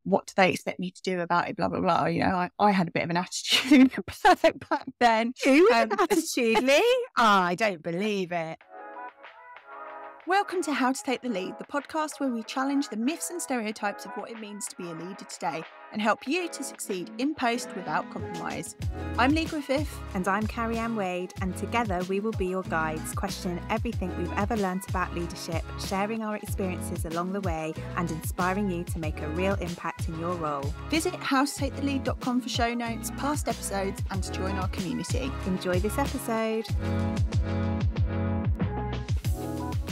what do they expect me to do about it, blah, blah, blah. You know, I had a bit of an attitude back then. You with an attitude, Lee? I don't believe it. Welcome to How to Take the Lead, the podcast where we challenge the myths and stereotypes of what it means to be a leader today and help you to succeed in post without compromise. I'm Lee Griffith. And I'm Carrie-Anne Wade, and together we will be your guides, questioning everything we've ever learnt about leadership, sharing our experiences along the way, and inspiring you to make a real impact in your role. Visit howtotakethelead.com for show notes, past episodes, and to join our community. Enjoy this episode.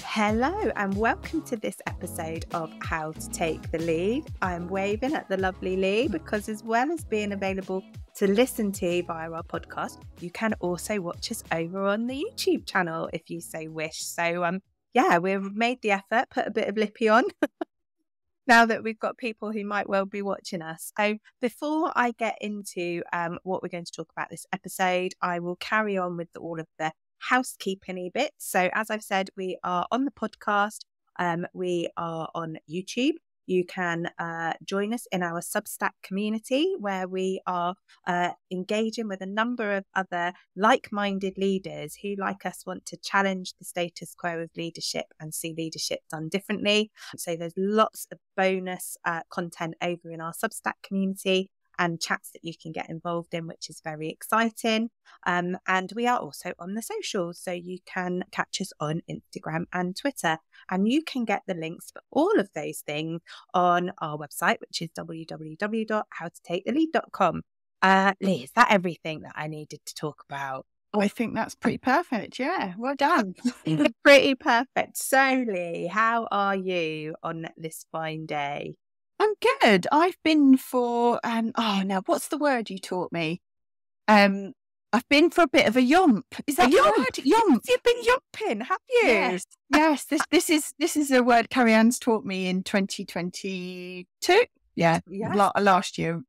Hello and welcome to this episode of How to Take the Lead. I'm waving at the lovely Lee because as well as being available to listen to via our podcast, you can also watch us over on the YouTube channel if you so wish. So we've made the effort, put a bit of lippy on now that we've got people who might well be watching us. So before I get into what we're going to talk about this episode, I will carry on with all of the housekeeping bits. So as I've said, we are on the podcast, we are on YouTube. You can join us in our Substack community where we are engaging with a number of other like-minded leaders who, like us, want to challenge the status quo of leadership and see leadership done differently. So there's lots of bonus content over in our Substack community and chats that you can get involved in, which is very exciting. And we are also on the socials, so you can catch us on Instagram and Twitter. And you can get the links for all of those things on our website, which is www.howtotakethelead.com. Lee, is that everything that I needed to talk about? I think that's pretty perfect. Yeah, well done. Pretty perfect. So, Lee, how are you on this fine day? I'm good. I've been for, now what's the word you taught me? I've been for a bit of a yomp. Is that a word? Yomp. You've been yomping, have you? Yes. This is a word Carrie-Anne's taught me in 2022. Yeah. Yes. Last year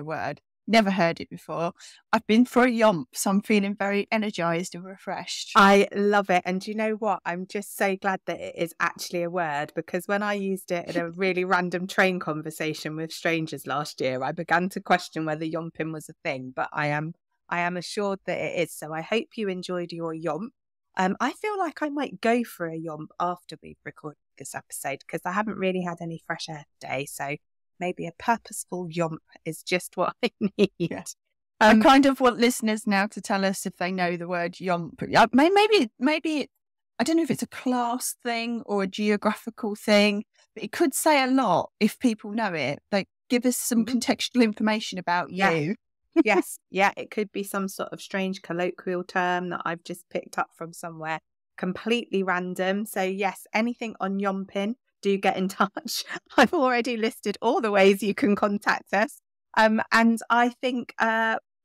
word. Never heard it before. I've been for a yomp, so I'm feeling very energized and refreshed. I love it. And do you know what? I'm just so glad that it is actually a word, because when I used it in a really random train conversation with strangers last year, I began to question whether yomping was a thing, but I am assured that it is. So I hope you enjoyed your yomp. I feel like I might go for a yomp after we've recorded this episode because I haven't really had any fresh air today. So maybe a purposeful yomp is just what I need. Yeah. I kind of want listeners now to tell us if they know the word yomp. Maybe I don't know if it's a class thing or a geographical thing, but it could say a lot if people know it. Like, give us some contextual information about you. Yes. Yeah, it could be some sort of strange colloquial term that I've just picked up from somewhere, completely random. So yes, anything on yomping, do get in touch. I've already listed all the ways you can contact us. And I think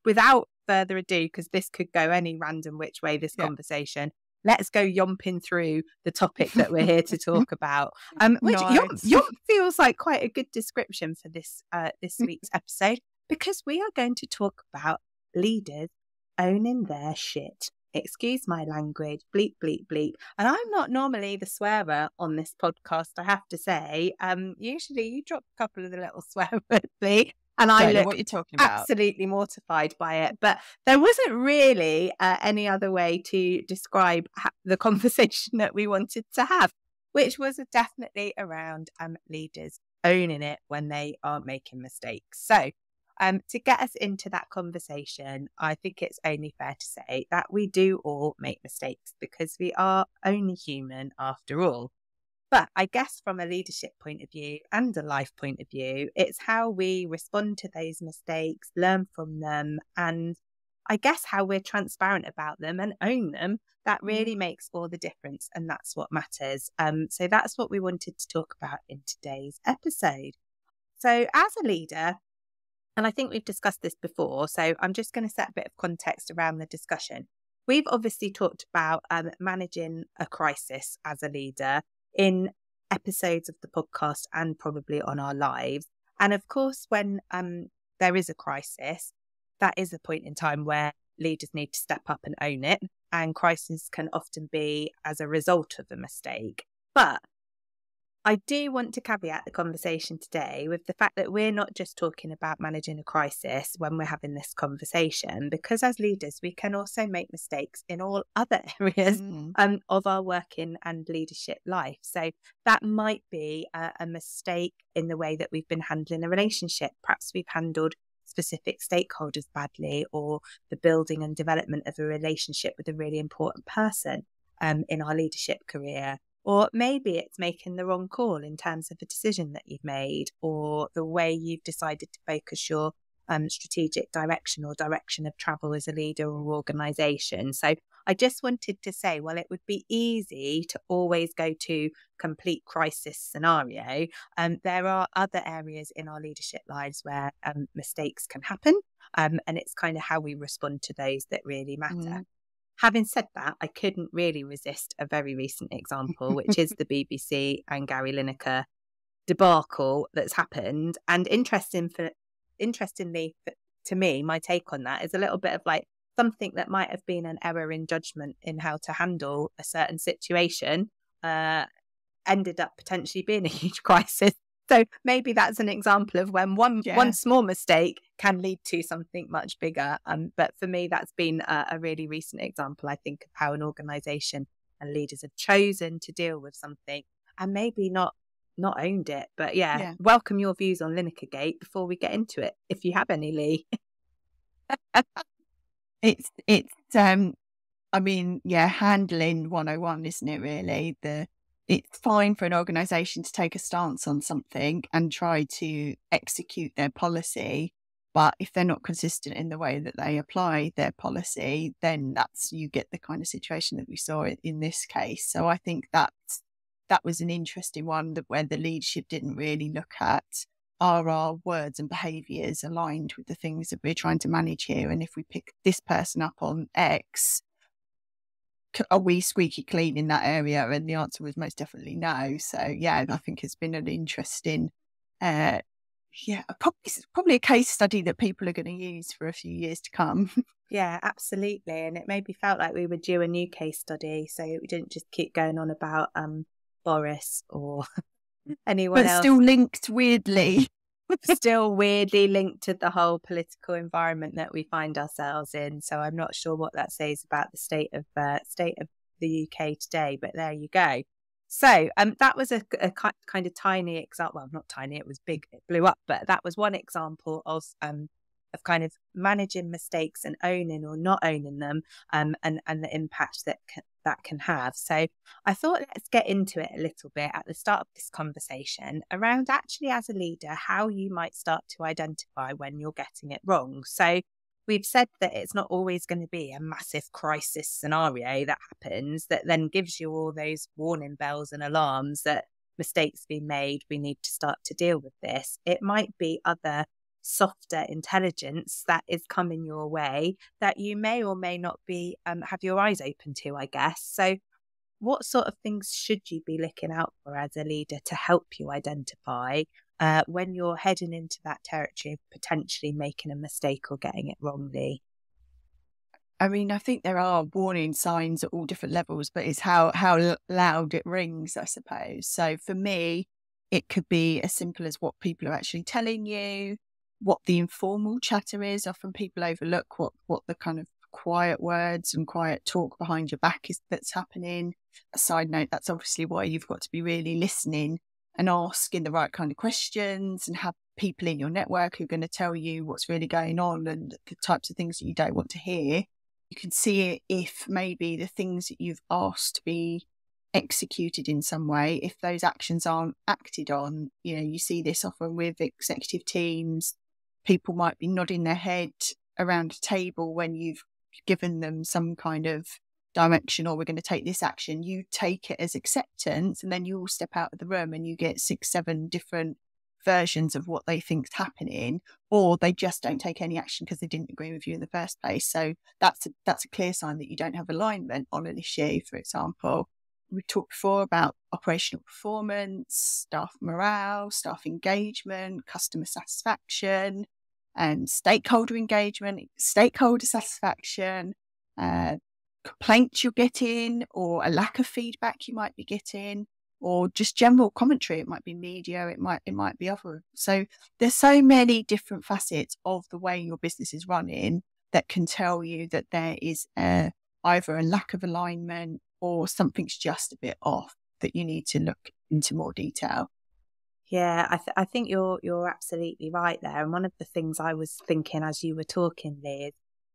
without further ado, because this could go any random which way, this conversation, let's go yomping through the topic that we're here to talk about. Which yomp feels like quite a good description for this week's episode, because we are going to talk about leaders owning their shit. Excuse my language, bleep, bleep, bleep. And I'm not normally the swearer on this podcast, I have to say. Usually you drop a couple of the little swear words, Lee, and I look what you're talking about. Absolutely mortified by it. But there wasn't really any other way to describe the conversation that we wanted to have, which was definitely around leaders owning it when they are making mistakes. So to get us into that conversation, I think it's only fair to say that we do all make mistakes because we are only human after all. But I guess from a leadership point of view and a life point of view, it's how we respond to those mistakes, learn from them, and I guess how we're transparent about them and own them, that really makes all the difference. And that's what matters. So that's what we wanted to talk about in today's episode. So as a leader, and I think we've discussed this before, so I'm just going to set a bit of context around the discussion. We've obviously talked about managing a crisis as a leader in episodes of the podcast and probably on our lives. And of course, when there is a crisis, that is a point in time where leaders need to step up and own it. And crisis can often be as a result of a mistake. But I do want to caveat the conversation today with the fact that we're not just talking about managing a crisis when we're having this conversation, because as leaders, we can also make mistakes in all other areas of our working and leadership life. So that might be a mistake in the way that we've been handling a relationship. Perhaps we've handled specific stakeholders badly, or the building and development of a relationship with a really important person in our leadership career. Or maybe it's making the wrong call in terms of a decision that you've made, or the way you've decided to focus your strategic direction or direction of travel as a leader or organisation. So I just wanted to say, well, it would be easy to always go to complete crisis scenario. There are other areas in our leadership lives where mistakes can happen, and it's kind of how we respond to those that really matter. Having said that, I couldn't really resist a very recent example, which is the BBC and Gary Lineker debacle that's happened. And interestingly, to me, my take on that is a little bit of like something that might have been an error in judgment in how to handle a certain situation ended up potentially being a huge crisis. So maybe that's an example of when one small mistake can lead to something much bigger. But for me, that's been a really recent example, I think, of how an organisation and leaders have chosen to deal with something and maybe not owned it. But welcome your views on Lineker Gate before we get into it, if you have any, Lee. Handling 101, isn't it, really? It's fine for an organisation to take a stance on something and try to execute their policy, but if they're not consistent in the way that they apply their policy, then you get the kind of situation that we saw in this case. So I think that was an interesting one, where the leadership didn't really look at, are our words and behaviours aligned with the things that we're trying to manage here? And if we pick this person up on X, are we squeaky clean in that area? And the answer was most definitely no. So I think it's been an interesting probably a case study that people are going to use for a few years to come. Yeah, absolutely. And it maybe felt like we were due a new case study, so we didn't just keep going on about Boris or anyone else. But still linked weirdly. Still weirdly linked to the whole political environment that we find ourselves in. So I'm not sure what that says about the state of the UK today, but there you go. So that was a kind of tiny example. Well, not tiny, it was big, it blew up, but that was one example of kind of managing mistakes and owning or not owning them, and the impact that can have. So I thought, let's get into it a little bit at the start of this conversation around, actually, as a leader, how you might start to identify when you're getting it wrong. So we've said that it's not always going to be a massive crisis scenario that happens that then gives you all those warning bells and alarms that mistakes being made, we need to start to deal with this. It might be other softer intelligence that is coming your way that you may or may not be have your eyes open to, I guess. So what sort of things should you be looking out for as a leader to help you identify when you're heading into that territory of potentially making a mistake or getting it wrongly? I mean, I think there are warning signs at all different levels, but it's how loud it rings, I suppose. So for me, it could be as simple as what people are actually telling you, what the informal chatter is. Often people overlook what the kind of quiet words and quiet talk behind your back is that's happening. A side note, that's obviously why you've got to be really listening and asking the right kind of questions, and have people in your network who are going to tell you what's really going on and the types of things that you don't want to hear. You can see it if maybe the things that you've asked to be executed in some way, if those actions aren't acted on. You see this often with executive teams. People might be nodding their head around a table when you've given them some kind of direction, or we're going to take this action. You take it as acceptance, and then you all step out of the room and you get 6-7 different versions of what they think's happening, or they just don't take any action because they didn't agree with you in the first place. So that's a clear sign that you don't have alignment on an issue. For example, we talked before about operational performance, staff morale, staff engagement, customer satisfaction, and stakeholder engagement, stakeholder satisfaction, complaints you're getting, or a lack of feedback you might be getting. or just general commentary. It might be media, it might be other. So there's so many different facets of the way your business is running that can tell you that there is either a lack of alignment or something's just a bit off that you need to look into more detail. Yeah, I think you're absolutely right there. And one of the things I was thinking as you were talking, Liz,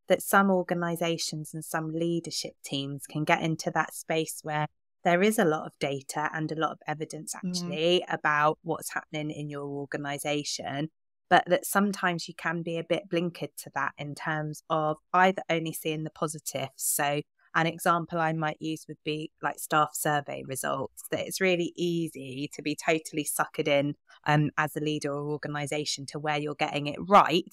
that some organisations and some leadership teams can get into that space where there is a lot of data and a lot of evidence actually about what's happening in your organisation, but that sometimes you can be a bit blinkered to that in terms of either only seeing the positives. So an example I might use would be like staff survey results, that it's really easy to be totally suckered in as a leader or organisation to where you're getting it right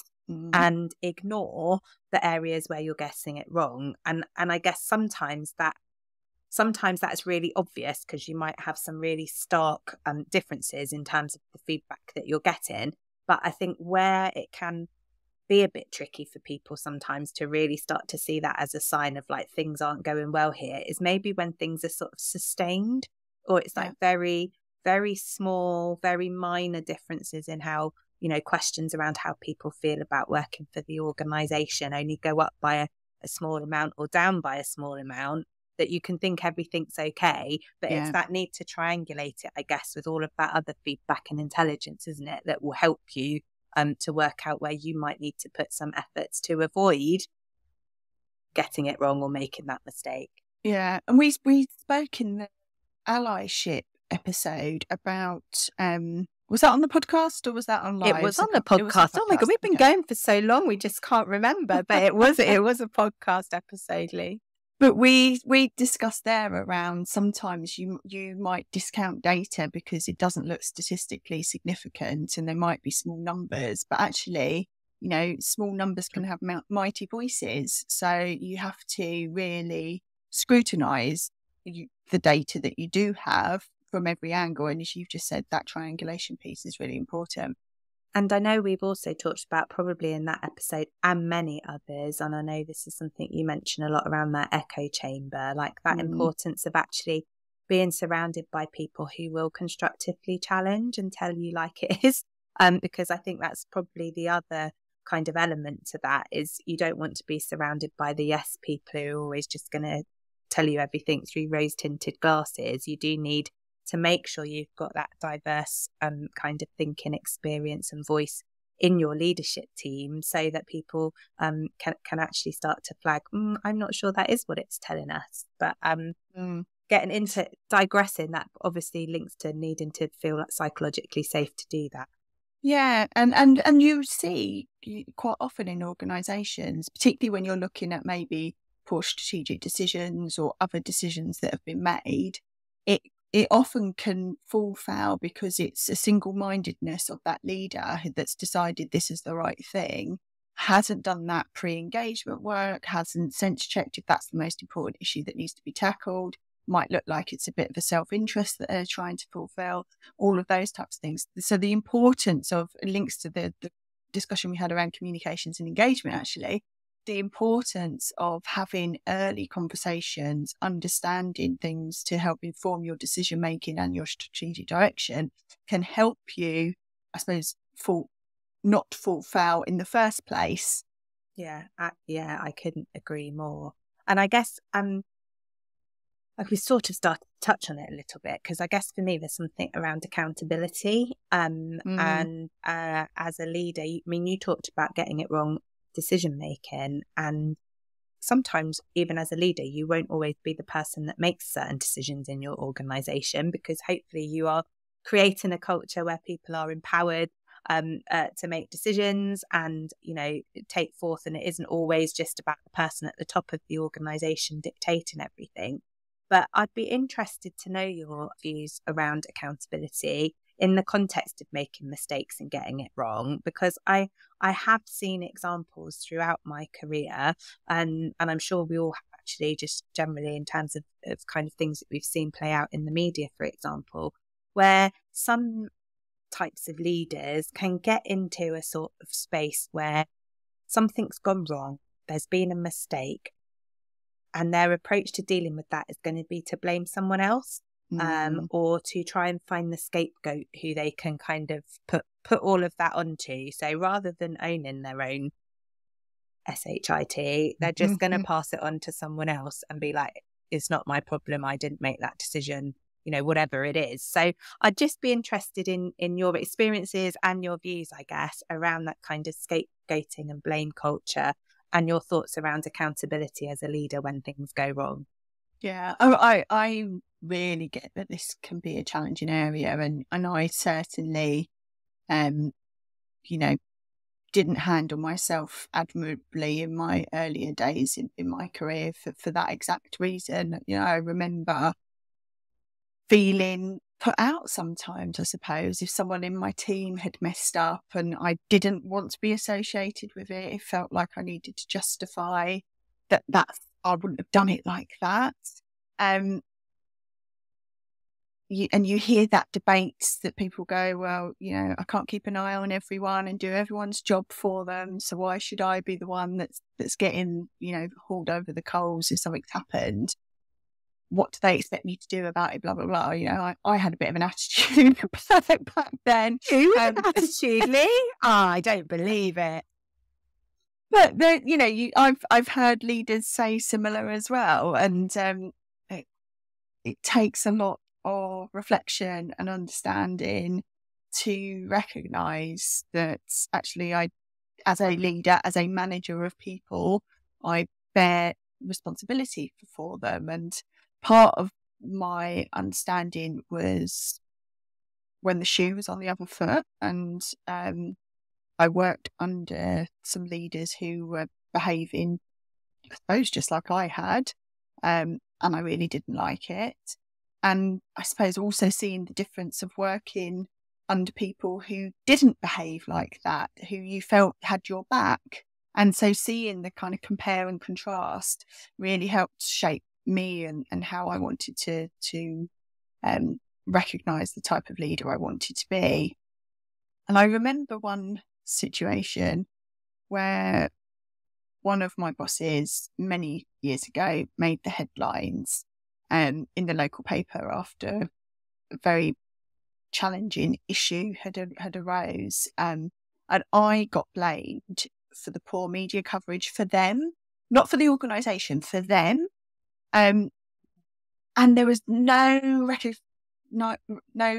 and ignore the areas where you're getting it wrong. And I guess sometimes that's really obvious because you might have some really stark differences in terms of the feedback that you're getting. But I think where it can be a bit tricky for people sometimes to really start to see that as a sign of like things aren't going well here is maybe when things are sort of sustained, or it's like very, very small, very minor differences in how, questions around how people feel about working for the organisation only go up by a small amount or down by a small amount, that you can think everything's okay, but it's that need to triangulate it, I guess, with all of that other feedback and intelligence, isn't it, that will help you to work out where you might need to put some efforts to avoid getting it wrong or making that mistake. Yeah, and we spoke in the allyship episode about was that on the podcast or was that on live? It was on the podcast. Oh my God, we've been going for so long we just can't remember, but it was a podcast episode, Lee. But we discussed there around sometimes you might discount data because it doesn't look statistically significant and there might be small numbers, but actually, small numbers can have mighty voices. So you have to really scrutinise the data that you do have from every angle. And as you've just said, that triangulation piece is really important. And I know we've also talked about probably in that episode and many others, and I know this is something you mention a lot around that echo chamber, like that importance of actually being surrounded by people who will constructively challenge and tell you like it is. Because I think that's probably the other kind of element to that, is you don't want to be surrounded by the yes people who are always just going to tell you everything through rose-tinted glasses. You do need to make sure you've got that diverse kind of thinking experience and voice in your leadership team, so that people can actually start to flag, I'm not sure that is what it's telling us. But getting into digressing, that obviously links to needing to feel like psychologically safe to do that. Yeah, and you see quite often in organisations, particularly when you're looking at maybe poor strategic decisions or other decisions that have been made, it often can fall foul because it's a single-mindedness of that leader that's decided this is the right thing, hasn't done that pre-engagement work, hasn't sense-checked if that's the most important issue that needs to be tackled, might look like it's a bit of a self-interest that they're trying to fulfill, all of those types of things. So the importance of links to the discussion we had around communications and engagement, actually, the importance of having early conversations, understanding things to help inform your decision making and your strategic direction can help you, I suppose, not fall foul in the first place. Yeah, I couldn't agree more. And I guess like we sort of started to touch on it a little bit, because I guess for me there's something around accountability. And as a leader, you talked about getting it wrong decision making, and sometimes even as a leader you won't always be the person that makes certain decisions in your organization, because hopefully you are creating a culture where people are empowered to make decisions and take forth, and it isn't always just about the person at the top of the organization dictating everything. But I'd be interested to know your views around accountability in the context of making mistakes and getting it wrong, because I have seen examples throughout my career, and I'm sure we all have actually, just generally in terms of kind of things that we've seen play out in the media, for example, where some types of leaders can get into a sort of space where something's gone wrong, there's been a mistake, and their approach to dealing with that is going to be to blame someone else. or to try and find the scapegoat who they can kind of put all of that onto. So rather than owning their own SHIT, they're just going to pass it on to someone else and be like, it's not my problem, I didn't make that decision, you know, whatever it is. So I'd just be interested in your experiences and your views, I guess, around that kind of scapegoating and blame culture, and your thoughts around accountability as a leader when things go wrong. Yeah, I really get that this can be a challenging area, and I certainly, you know, didn't handle myself admirably in my earlier days in my career for that exact reason. You know, I remember feeling put out sometimes, I suppose, if someone in my team had messed up and I didn't want to be associated with it. It felt like I needed to justify that I wouldn't have done it like that. You hear that debate that people go, well, you know, I can't keep an eye on everyone and do everyone's job for them, so why should I be the one that's getting, you know, hauled over the coals if something's happened? What do they expect me to do about it? Blah blah blah. You know, I had a bit of an attitude back then. You had an attitude, Lee? I don't believe it. But you know, I've heard leaders say similar as well, and it takes a lot of reflection and understanding to recognise that actually as a leader, as a manager of people, I bear responsibility for them. And part of my understanding was when the shoe was on the other foot, and I worked under some leaders who were behaving, I suppose, just like I had, and I really didn't like it. And I suppose also seeing the difference of working under people who didn't behave like that, who you felt had your back. And so seeing the kind of compare and contrast really helped shape me and how I wanted to recognise the type of leader I wanted to be. And I remember one situation where one of my bosses many years ago made the headlines in the local paper after a very challenging issue had arose, and I got blamed for the poor media coverage for them, not for the organisation, for them. And there was no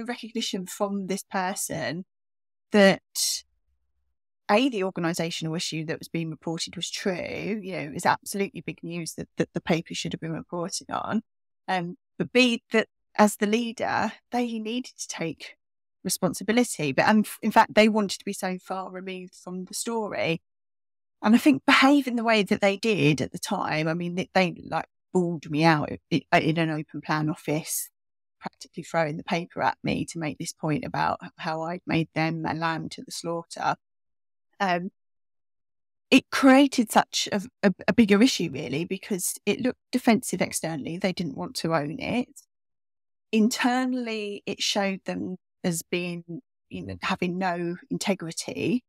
recognition from this person that the organisational issue that was being reported was true. You know, it was absolutely big news that the paper should have been reporting on. But B, that as the leader, they needed to take responsibility. But in fact, they wanted to be so far removed from the story. And I think behaving the way that they did at the time, I mean, they like bawled me out in an open plan office, practically throwing the paper at me to make this point about how I'd made them a lamb to the slaughter. It created such a bigger issue, really, because it looked defensive externally. They didn't want to own it. Internally, it showed them as being, you know, having no integrity,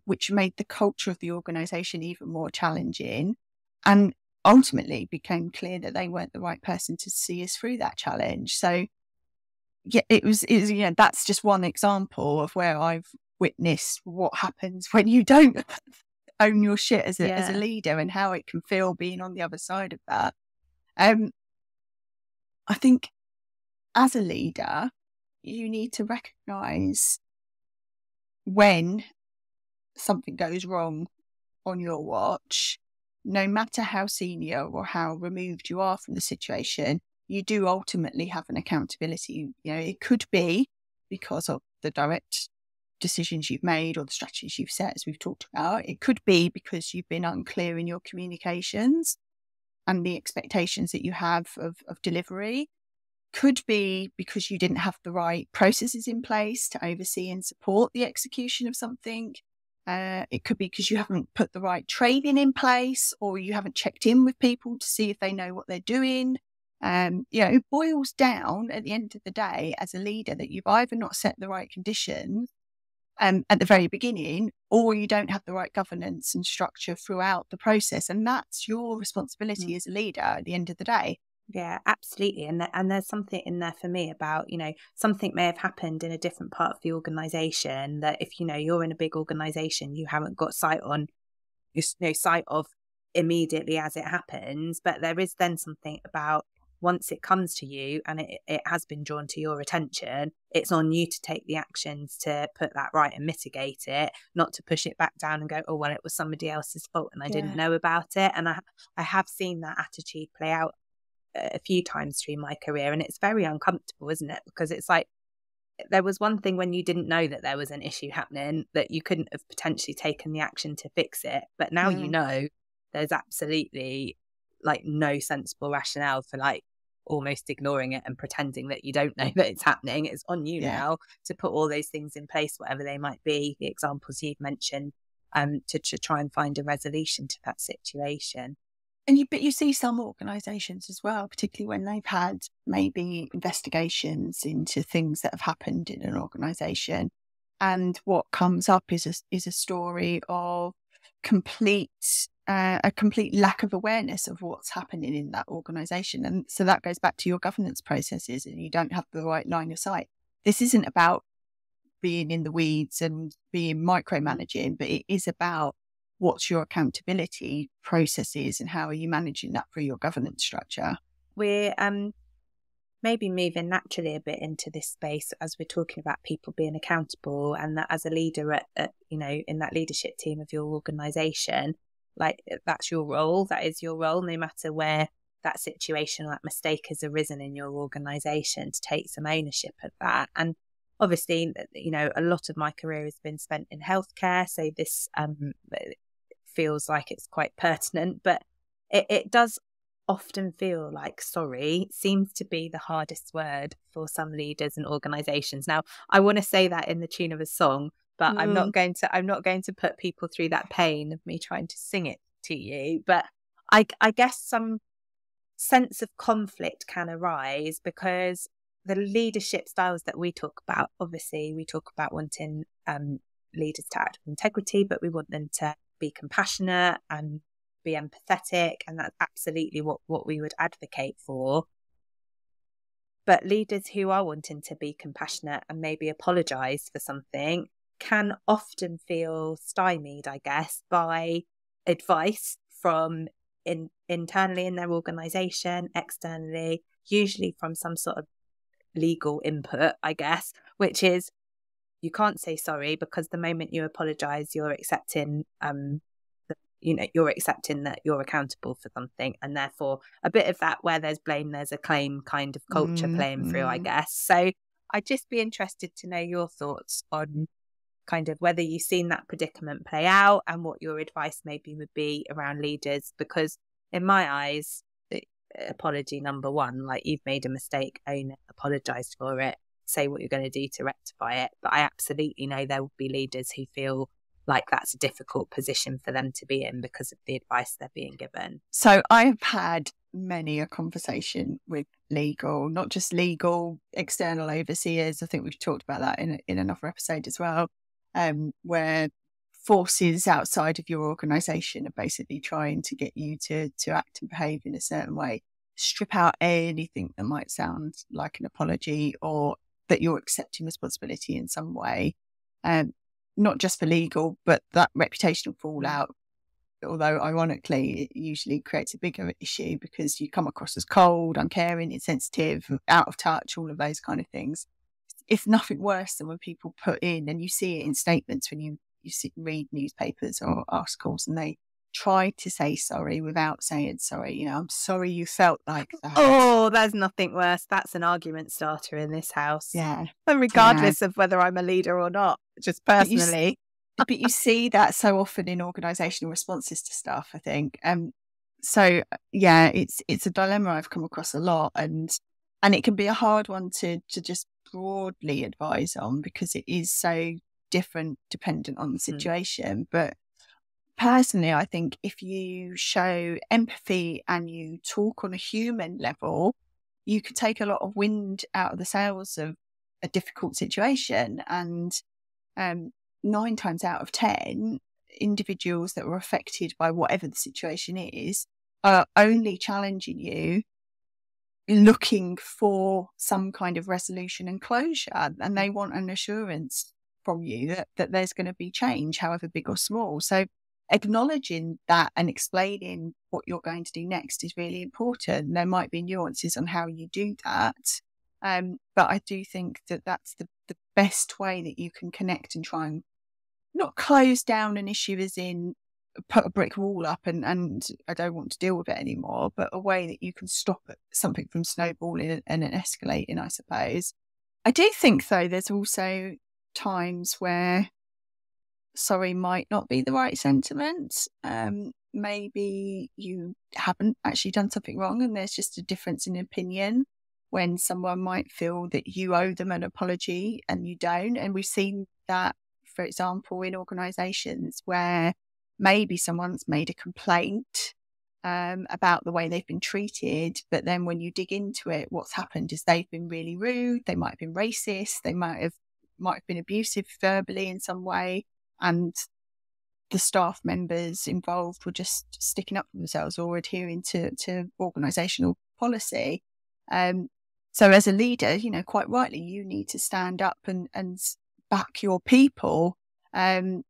which made the culture of the organisation even more challenging, and ultimately became clear that they weren't the right person to see us through that challenge. So, yeah, it was you know, that's just one example of where I've witnessed what happens when you don't own your shit as a leader, and how it can feel being on the other side of that. I think as a leader, you need to recognise when something goes wrong on your watch. No matter how senior or how removed you are from the situation, you do ultimately have an accountability. You know, it could be because of the direct decisions you've made or the strategies you've set, as we've talked about. It could be because you've been unclear in your communications and the expectations that you have of delivery. Could be because you didn't have the right processes in place to oversee and support the execution of something. It could be because you haven't put the right training in place, or you haven't checked in with people to see if they know what they're doing. You know, it boils down at the end of the day as a leader that you've either not set the right conditions at the very beginning, or you don't have the right governance and structure throughout the process. And that's your responsibility as a leader at the end of the day. Yeah, absolutely. And there's something in there for me about, something may have happened in a different part of the organization that if, you're in a big organization, you haven't got sight of immediately as it happens. But there is then something about once it comes to you and it has been drawn to your attention, it's on you to take the actions to put that right and mitigate it, not to push it back down and go, oh, well, it was somebody else's fault and I didn't know about it. And I have seen that attitude play out a few times through my career, and it's very uncomfortable, isn't it? Because it's like, there was one thing when you didn't know that there was an issue happening, that you couldn't have potentially taken the action to fix it, but now there's absolutely like no sensible rationale for like almost ignoring it and pretending that you don't know that it's happening. It's on you now to put all those things in place, whatever they might be, the examples you've mentioned, to try and find a resolution to that situation. But you see some organisations as well, particularly when they've had maybe investigations into things that have happened in an organisation, and what comes up is a story of a complete lack of awareness of what's happening in that organisation, and so that goes back to your governance processes, and you don't have the right line of sight. This isn't about being in the weeds and being micromanaging, but it is about what's your accountability processes and how are you managing that through your governance structure. We're maybe moving naturally a bit into this space as we're talking about people being accountable, and that as a leader at in that leadership team of your organisation, like that's your role, that is your role, no matter where that situation or that mistake has arisen in your organisation, to take some ownership of that. And obviously, a lot of my career has been spent in healthcare, so this feels like it's quite pertinent, but it does often feel like sorry seems to be the hardest word for some leaders and organizations. Now, I want to say that in the tune of a song, but I'm not going to put people through that pain of me trying to sing it to you. But I guess some sense of conflict can arise because the leadership styles that we talk about, obviously we talk about wanting leaders to act with integrity, but we want them to be compassionate and be empathetic, and that's absolutely what we would advocate for. But leaders who are wanting to be compassionate and maybe apologise for something can often feel stymied, I guess, by advice from internally in their organisation, externally, usually from some sort of legal input, I guess, which is you can't say sorry because the moment you apologise, you're accepting you're accepting that you're accountable for something, and therefore a bit of that where there's blame, there's a claim kind of culture playing through, I guess. So I'd just be interested to know your thoughts on kind of whether you've seen that predicament play out and what your advice maybe would be around leaders, because in my eyes, apology number one, like you've made a mistake, own it, apologise for it, say what you're going to do to rectify it. But I absolutely know there will be leaders who feel like that's a difficult position for them to be in because of the advice they're being given. So I've had many a conversation with legal, not just legal, external overseers. I think we've talked about that in another episode as well, where forces outside of your organisation are basically trying to get you to act and behave in a certain way. Strip out anything that might sound like an apology or that you're accepting responsibility in some way. Not just for legal, but that reputational fallout, although ironically, it usually creates a bigger issue because you come across as cold, uncaring, insensitive, out of touch, all of those kind of things. It's nothing worse than when people put in, and you see it in statements when you read newspapers or articles, and they try to say sorry without saying sorry. I'm sorry you felt like that. Oh, there's nothing worse. That's an argument starter in this house. Yeah. And regardless of whether I'm a leader or not, just personally. But you see that so often in organisational responses to stuff, I think. So yeah, it's a dilemma I've come across a lot, and it can be a hard one to just broadly advise on because it is so different dependent on the situation. But personally, I think if you show empathy and you talk on a human level, you could take a lot of wind out of the sails of a difficult situation. And 9 times out of 10, individuals that were affected by whatever the situation is are only challenging you looking for some kind of resolution and closure, and they want an assurance from you that there's going to be change, however big or small. So acknowledging that and explaining what you're going to do next is really important. There might be nuances on how you do that, but I do think that that's the best way that you can connect and try and not close down an issue as in put a brick wall up and I don't want to deal with it anymore, but a way that you can stop something from snowballing and escalating, I suppose. I do think, though, there's also times where sorry might not be the right sentiment. Maybe you haven't actually done something wrong and there's just a difference in opinion, when someone might feel that you owe them an apology and you don't. And we've seen that, for example, in organisations where maybe someone's made a complaint about the way they've been treated, but then when you dig into it, what's happened is they've been really rude, they might have been racist, they might have been abusive verbally in some way, and the staff members involved were just sticking up for themselves or adhering to organisational policy. So as a leader, quite rightly, you need to stand up and back your people. And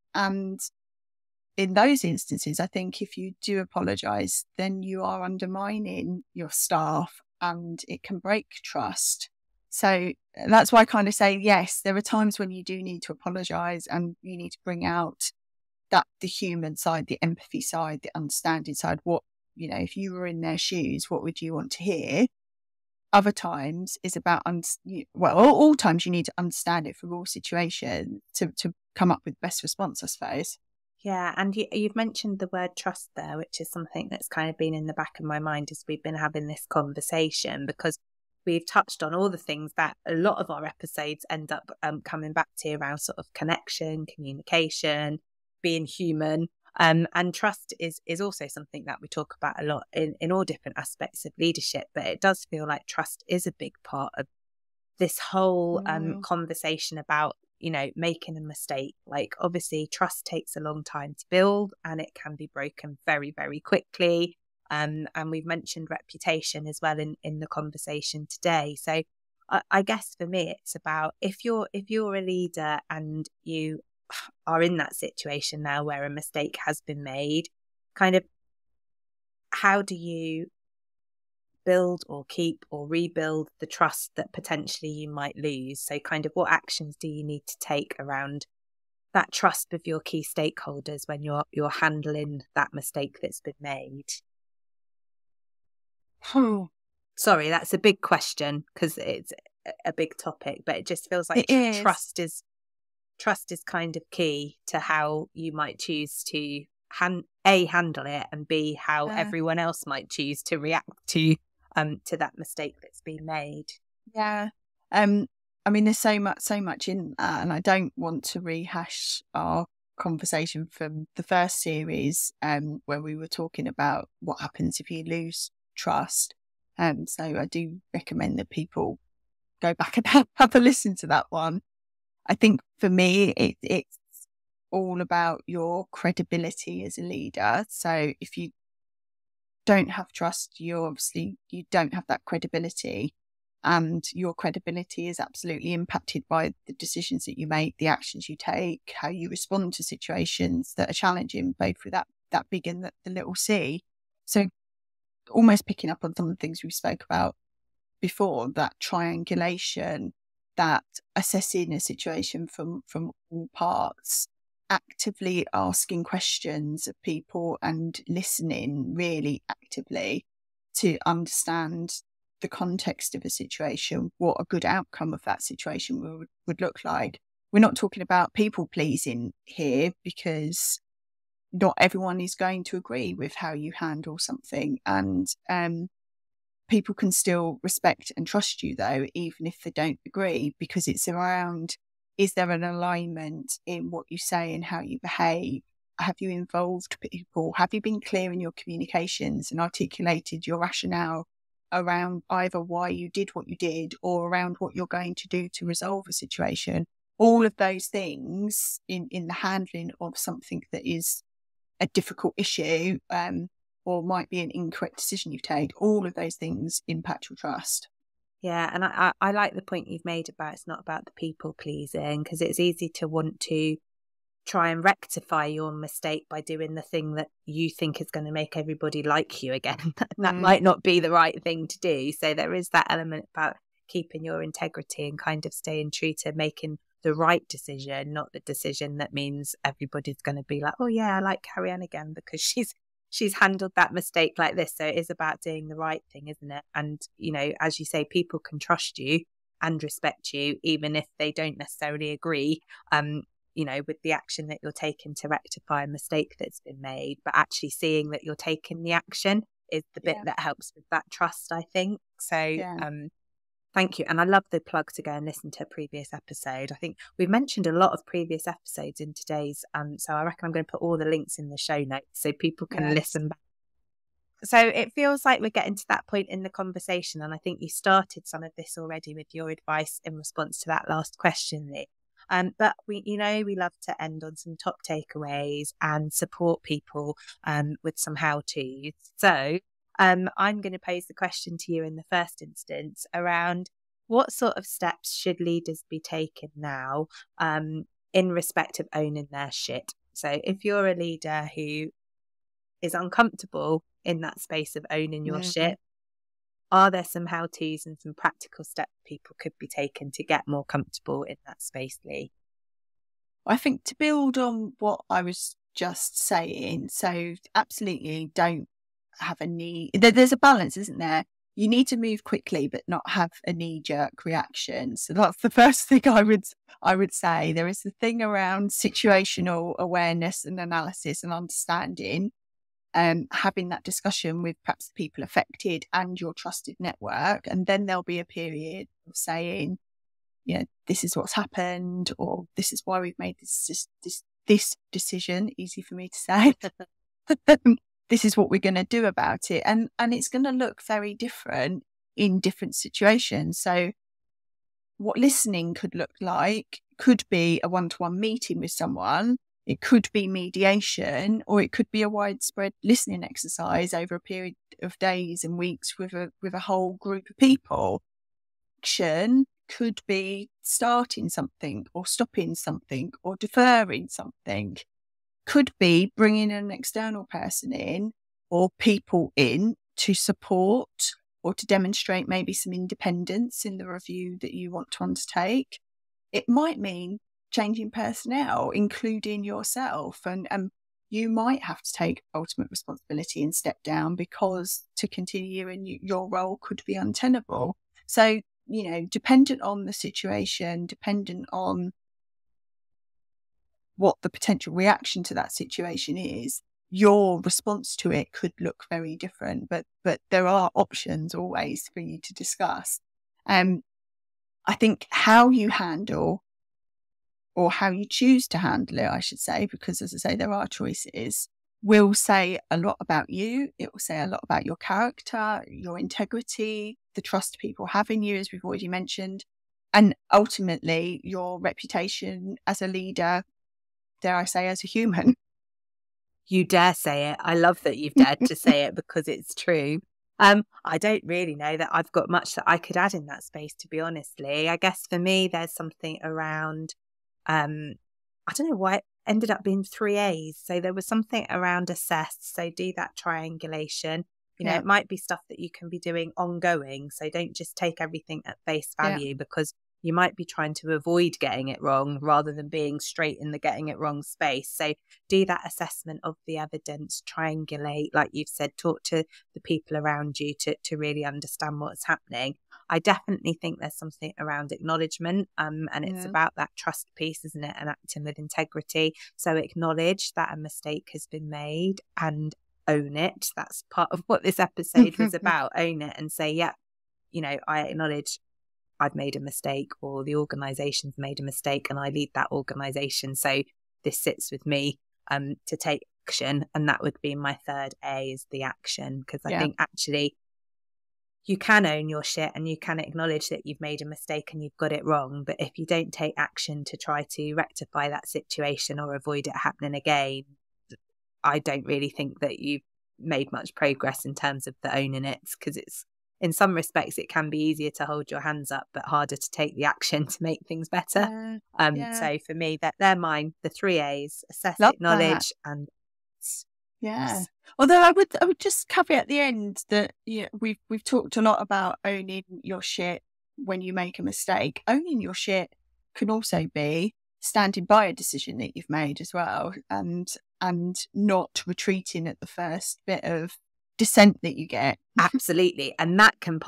in those instances, I think if you do apologise, then you are undermining your staff and it can break trust. So that's why I kind of say, yes, there are times when you do need to apologise and you need to bring out the human side, the empathy side, the understanding side. What, if you were in their shoes, what would you want to hear? Other times is about, all times you need to understand it for all situations to come up with the best response, I suppose. Yeah, and you've mentioned the word trust there, which is something that's kind of been in the back of my mind as we've been having this conversation, because we've touched on all the things that a lot of our episodes end up coming back to around sort of connection, communication, being human. And trust is also something that we talk about a lot in all different aspects of leadership, but it does feel like trust is a big part of this whole conversation about, making a mistake. Like, obviously, trust takes a long time to build and it can be broken very, very quickly. And we've mentioned reputation as well in the conversation today. So I guess for me, it's about if you're a leader and you are in that situation now where a mistake has been made, kind of how do you build or keep or rebuild the trust that potentially you might lose? So kind of what actions do you need to take around that trust with your key stakeholders when you're handling that mistake that's been made? Sorry, that's a big question because it's a big topic, but it just feels like trust is kind of key to how you might choose to handle it, and B, how everyone else might choose to react to that mistake that's been made. Yeah. I mean, there's so much in that, and I don't want to rehash our conversation from the first series where we were talking about what happens if you lose trust. So I do recommend that people go back and have a listen to that one. I think for me, it's all about your credibility as a leader. So if you don't have trust, you don't have that credibility, and your credibility is absolutely impacted by the decisions that you make, the actions you take, how you respond to situations that are challenging, both with that big and the little c. So almost picking up on some of the things we spoke about before, that triangulation, that assessing a situation from all parts, actively asking questions of people and listening really actively to understand the context of a situation, what a good outcome of that situation would look like. We're not talking about people pleasing here, because not everyone is going to agree with how you handle something, and people can still respect and trust you, though, even if they don't agree, because it's around, is there an alignment in what you say and how you behave? Have you involved people? Have you been clear in your communications and articulated your rationale around either why you did what you did or around what you're going to do to resolve a situation? All of those things in the handling of something that is a difficult issue, or might be an incorrect decision you've taken. All of those things impact your trust. Yeah, and I like the point you've made about it's not about the people pleasing, because it's easy to want to try and rectify your mistake by doing the thing that you think is going to make everybody like you again. That might not be the right thing to do. So there is that element about keeping your integrity and kind of staying true to making the right decision, not the decision that means everybody's going to be like, oh yeah, I like Carrie Ann again because she's handled that mistake like this. So it is about doing the right thing, isn't it? And, you know, as you say, people can trust you and respect you, even if they don't necessarily agree, you know, with the action that you're taking to rectify a mistake that's been made. But actually seeing that you're taking the action is the bit that helps with that trust, I think. So thank you. And I love the plug to go and listen to a previous episode. I think we've mentioned a lot of previous episodes in today's, so I reckon I'm going to put all the links in the show notes so people can listen back. So it feels like we're getting to that point in the conversation, and I think you started some of this already with your advice in response to that last question, Lee. But we love to end on some top takeaways and support people with some how-tos. So I'm going to pose the question to you in the first instance around what sort of steps should leaders be taking now in respect of owning their shit. So if you're a leader who is uncomfortable in that space of owning your shit, are there some how-tos and some practical steps people could be taking to get more comfortable in that space, Lee? I think to build on what I was just saying, so absolutely don't have a need. There's a balance, isn't there? You need to move quickly, but not have a knee-jerk reaction. So that's the first thing I would say. There is the thing around situational awareness and analysis and understanding. Having that discussion with perhaps the people affected and your trusted network. And then there'll be a period of saying, you know, this is what's happened, or this is why we've made this decision, easy for me to say. This is what we're going to do about it. And it's going to look very different in different situations. So what listening could look like could be a one-to-one meeting with someone. It could be mediation, or it could be a widespread listening exercise over a period of days and weeks with a whole group of people. Action could be starting something or stopping something or deferring something. Could be bringing an external person in or people in to support or to demonstrate maybe some independence in the review that you want to undertake. It might mean changing personnel, including yourself, and you might have to take ultimate responsibility and step down because to continue in your role could be untenable. So, you know, dependent on the situation, dependent on what the potential reaction to that situation is, your response to it could look very different. But there are options always for you to discuss. I think how you handle, or how you choose to handle it, I should say, because as I say, there are choices, will say a lot about you. It will say a lot about your character, your integrity, the trust people have in you, as we've already mentioned, and ultimately your reputation as a leader, dare I say, as a human. You dare say it. I love that you've dared to say it because it's true. I don't really know that I've got much that I could add in that space, to be honest, Lee. I guess for me, there's something around, I don't know why it ended up being 3 A's. So there was something around assess. So do that triangulation. You know, it might be stuff that you can be doing ongoing. So don't just take everything at face value because you might be trying to avoid getting it wrong rather than being straight in the getting it wrong space. So do that assessment of the evidence, triangulate, like you've said, talk to the people around you to really understand what's happening. I definitely think there's something around acknowledgement, and it's about that trust piece, isn't it? And acting with integrity. So acknowledge that a mistake has been made and own it. That's part of what this episode was about. Own it and say, yeah, you know, I acknowledge I've made a mistake, or the organisation's made a mistake and I lead that organisation. So this sits with me to take action. And that would be my third A, is the action. Because I think actually you can own your shit and you can acknowledge that you've made a mistake and you've got it wrong. But if you don't take action to try to rectify that situation or avoid it happening again, I don't really think that you've made much progress in terms of the owning it, because it's, in some respects, it can be easier to hold your hands up, but harder to take the action to make things better. So for me, they're mine, the 3 A's: assess, Love acknowledge, and yeah. Although I would just caveat at the end that we've talked a lot about owning your shit when you make a mistake. Owning your shit can also be standing by a decision that you've made as well, and not retreating at the first bit of dissent that you get. Absolutely. And that can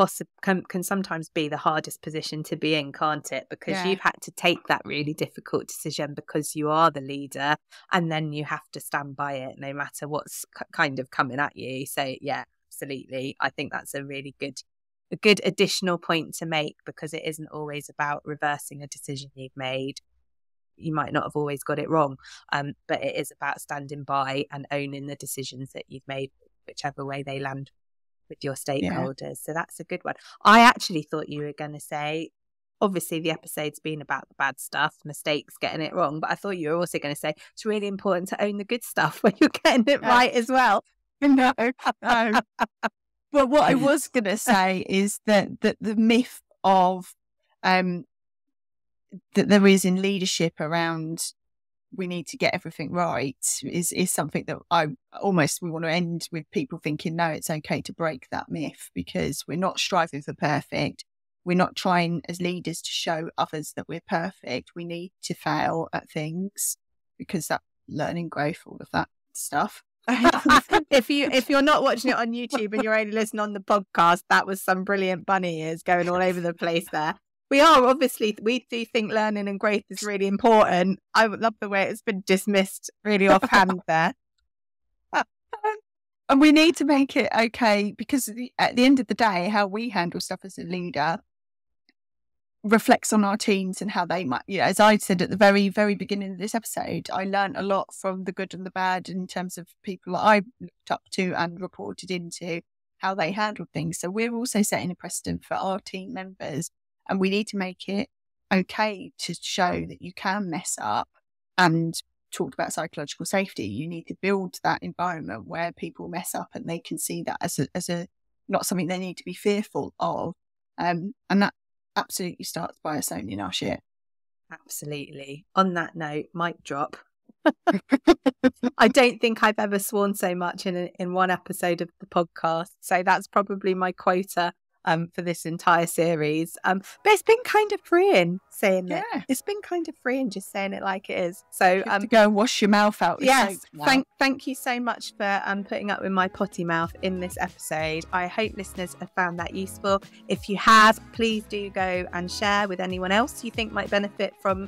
sometimes be the hardest position to be in, can't it? Because you've had to take that really difficult decision because you are the leader, and then you have to stand by it no matter what's kind of coming at you. So yeah, absolutely. I think that's a really good additional point to make, because it isn't always about reversing a decision you've made. You might not have always got it wrong, but it is about standing by and owning the decisions that you've made, whichever way they land with your stakeholders. So that's a good one. I actually thought you were going to say, obviously the episode's been about the bad stuff, mistakes, getting it wrong, but I thought you were also going to say it's really important to own the good stuff when you're getting it right as well. No. Well, what I was going to say is that the myth of that there is in leadership around we need to get everything right is something that we want to end with people thinking, no, it's okay to break that myth, because we're not striving for perfect. We're not trying as leaders to show others that we're perfect. We need to fail at things, because that learning, growth, all of that stuff. If you're not watching it on YouTube and you're only listening on the podcast, that was some brilliant bunny ears going all over the place there. We do think learning and growth is really important. I would love the way it's been dismissed really offhand there. And we need to make it okay, because at the end of the day, how we handle stuff as a leader reflects on our teams and how they might, as I said at the very, very beginning of this episode, I learned a lot from the good and the bad in terms of people that I looked up to and reported into, how they handled things. So we're also setting a precedent for our team members. And we need to make it okay to show that you can mess up. And talked about psychological safety. You need to build that environment where people mess up and they can see that as a not something they need to be fearful of. And that absolutely starts by us owning our shit. Absolutely. On that note, mic drop. I don't think I've ever sworn so much in one episode of the podcast. So that's probably my quota for this entire series. But it's been kind of freeing saying that. It's been kind of freeing just saying it like it is. So you have to go and wash your mouth out. Yes, thank you so much for putting up with my potty mouth in this episode. I hope listeners have found that useful. If you have, please do go and share with anyone else you think might benefit from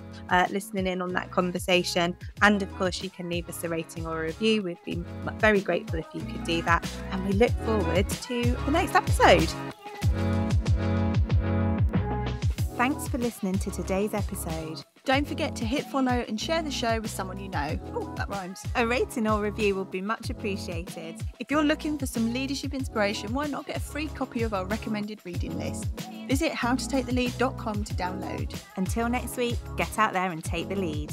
listening in on that conversation. And of course, you can leave us a rating or a review. We'd be very grateful if you could do that. And we look forward to the next episode. Thanks for listening to today's episode. Don't forget to hit follow and share the show with someone you know. Oh, that rhymes. A rating or review will be much appreciated. If you're looking for some leadership inspiration, why not get a free copy of our recommended reading list? Visit howtotakethelead.com to download. Until next week, get out there and take the lead.